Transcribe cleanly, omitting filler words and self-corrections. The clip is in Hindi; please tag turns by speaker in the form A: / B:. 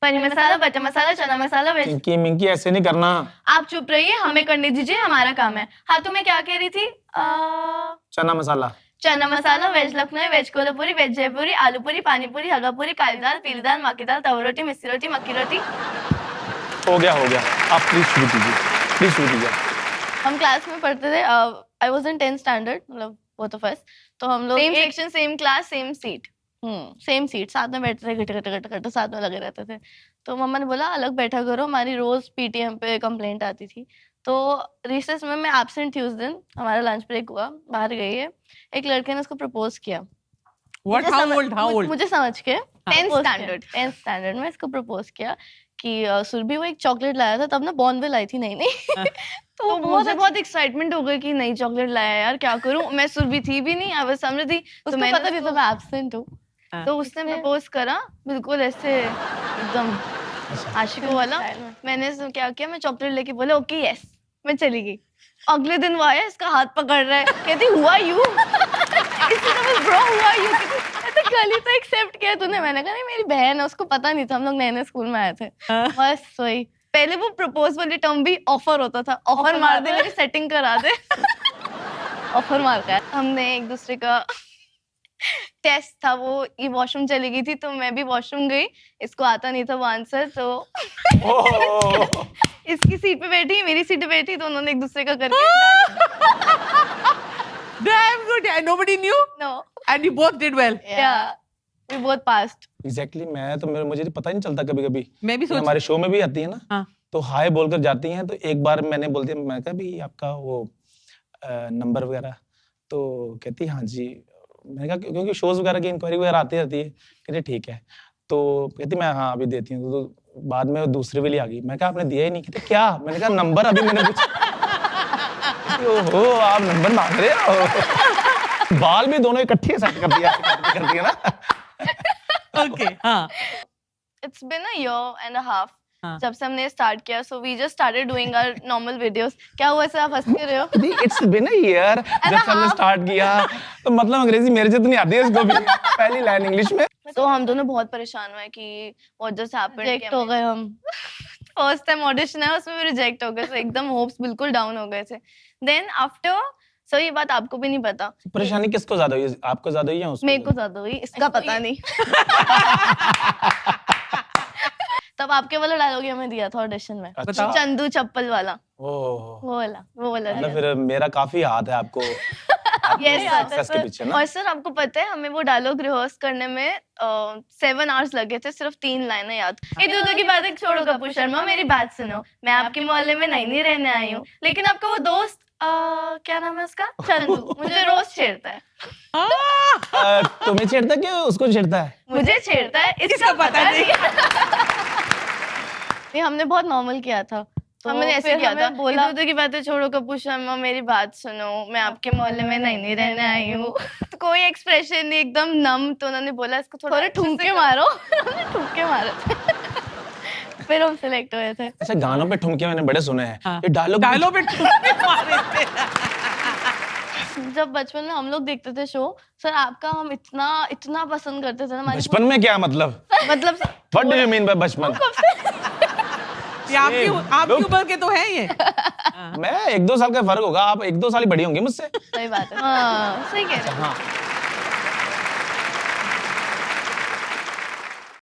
A: पनीर मसाला, बटर मसाला, चना मसाला, वेज।
B: मिंकी मिंकी ऐसे नहीं करना।
A: आप चुप रहिए, हमें करने दीजिए, हमारा काम है। हाँ तो मैं क्या कह रही थी?
B: Chana masala,
A: chana masala, veg Lucknow, veg Kolhapuri, veg Jaipuri, aloo puri, पानी पूरी, हलवा पूरी, काली दाल, पीली दाल, मक्की दाल, तवा रोटी, मिस्सी रोटी, मक्की रोटी।
B: हो गया आप प्लीज शुरू कीजिए।
A: हम क्लास में पढ़ते थे, I was in 10th standard, मतलब बोथ ऑफ अस। तो हम लोग same section, same class, same seat, same seat, साथ में बैठते थे, घट साथ में लगे रहते थे। तो मम्मा ने बोला अलग बैठा करो, हमारी रोज पीटीएम पे कंप्लेंट आती थी। तो रिसेस में मैं एब्सेंट थी उस दिन, हमारा लंच ब्रेक हुआ, बाहर गई है, एक लड़के ने उसको प्रपोज किया।
C: How old?
A: मुझे समझ के 10th स्टैंडर्ड में इसको प्रपोज किया कि सुरभि वो एक चॉकलेट लाया था, तब ना बॉर्नविल आई थी नहीं तो मुझे बहुत एक्साइटमेंट हो गई कि नई चॉकलेट लाया यार, क्या करूं। मैं सुरभि थी भी नहीं, आई वाज समृद्धि, तो मैंने पता भी था मैं एब्सेंट हूं। तो उसने प्रपोज करा बिल्कुल ऐसे एकदम आशिकों वाला। मैंने क्या किया, मैं चॉकलेट लेके बोले ओके यस, मैं चली गई। अगले दिन वो आया, इसका हाथ पकड़ रहा है, कहती हुआ यू ब्रो हुआ यू, कल ही तो एक्सेप्ट किया तूने। मैंने कहा नहीं मेरी बहन है, उसको पता नहीं था, हम लोग नए नए स्कूल में आए थे। बस वही, पहले वो प्रपोज वाली टर्म भी ऑफर होता था, ऑफर मार दे, मेरी सेटिंग करा दे ऑफर मार का। हमने एक दूसरे का टेस्ट था, वो ये वॉशरूम चली गई थी तो मैं भी वॉशरूम गई, इसको आता नहीं था वो आंसर, तो इसकी सीट पे बैठी, मेरी सीट पे बैठी, तो उन्होंने एक दूसरे का करके
C: Damn good. And nobody knew?
A: No.
C: And you both did well.
A: Yeah. We both passed.
B: Exactly, मुझे पता ही नहीं चलता कभी-कभी।
C: मैं भी सोच
B: हमारे शो में भी आती है ना,
C: हाँ.
B: तो हाय बोलकर जाती हैं, तो एक बार मैंने बोल दिया, मैं कहा भी आपका वो नंबर वगैरह, तो कहती हाँ जी। मैंने कहा क्योंकि शोज वगैरह की इंक्वायरी वगैरह आती रहती है, कहते ठीक है। तो कहती मैं हाँ अभी देती हूँ। तो बाद में दूसरे वाली आ गई, मैं कहा आपने दिया ही नहीं। कहते क्या? मैंने कहा नंबर अभी मैंने ओहो आप नंबर मांग रहे हो। बाल भी दोनों इकट्ठे सेट कर दिया ना।
C: Okay, हाँ.
A: It's been a year and a half
C: हाँ.
A: जब से हमने स्टार्ट किया, so we just started doing our normal videos. क्या हुआ सर, आप हंस के रहे हो?
B: It's been a year जब से हमने स्टार्ट किया, तो मतलब अंग्रेजी मेरे जितनी आती है इसको भी, पहली लाइन इंग्लिश में।
A: तो हम दोनों बहुत परेशान हुए कि what just happened, रिजेक्ट हो गए हम। फर्स्ट टाइम ऑडिशन है, उसमें भी रिजेक्ट हो गए, तो एकदम होप्स बिल्कुल डाउन हो गए थे। देन आफ्टर, सो ये बात आपको भी नहीं पता।
B: परेशानी किसको ज्यादा हुई, आपको ज्यादा हुई या उसको?
A: मेरे को ज्यादा हुई, इसका पता नहीं। तब आपके वाला डायलॉग हमें दिया था ऑडिशन में,
B: अच्छा।
A: चंदू चप्पल वाला,
B: वो
A: वाला
B: मतलब फिर मेरा काफी हाथ है आपको सक्सेस के पीछे ना।
A: और सर आपको पता है हमें वो डायलॉग रिहर्स करने में 7 आवर्स लगे थे, सिर्फ 3 लाइनें याद। इधर की बातें छोड़ो कपूर शर्मा, मेरी बात सुनो, मैं आपके मोहल्ले में नहीं रहने आई हूँ, लेकिन आपका वो दोस्त क्या नाम है उसका, चंदू, मुझे रोज छेड़ता है।
B: तुम्हें छेड़ता है कि उसको छेड़ता है?
A: मुझे छेड़ता है, इसका पता नहीं। ये हमने बहुत नॉर्मल किया था, तो हमने ऐसे किया था, बोला इधर की बातें छोड़ो कपूर शर्मा, मेरी बात सुनो, मैं आपके मोहल्ले में नहीं रहने आई हूँ। तो कोई एक्सप्रेशन नहीं, एकदम नम। तो उन्होंने बोला इसको थोड़े ठुमके मारो। ठुमके मारे फिर हम सिलेक्ट हुए थे।
B: अच्छा, गानों पे ठुमके मैंने बड़े सुने हैं।
C: हाँ.
B: ये डायलॉग
C: पे ठुमके मारे थे।
A: जब बचपन में हम लोग देखते थे शो, सर आपका हम इतना पसंद करते थे ना।
B: बचपन में क्या मतलब what do you mean by बचपन?
C: ये आपकी उम्र के तो है ये।
B: मैं 1-2 साल का फर्क होगा, आप 1-2 साल ही बड़ी होंगी मुझसे।
A: सही बात है, हाँ सही कह रहे हैं।
B: हाँ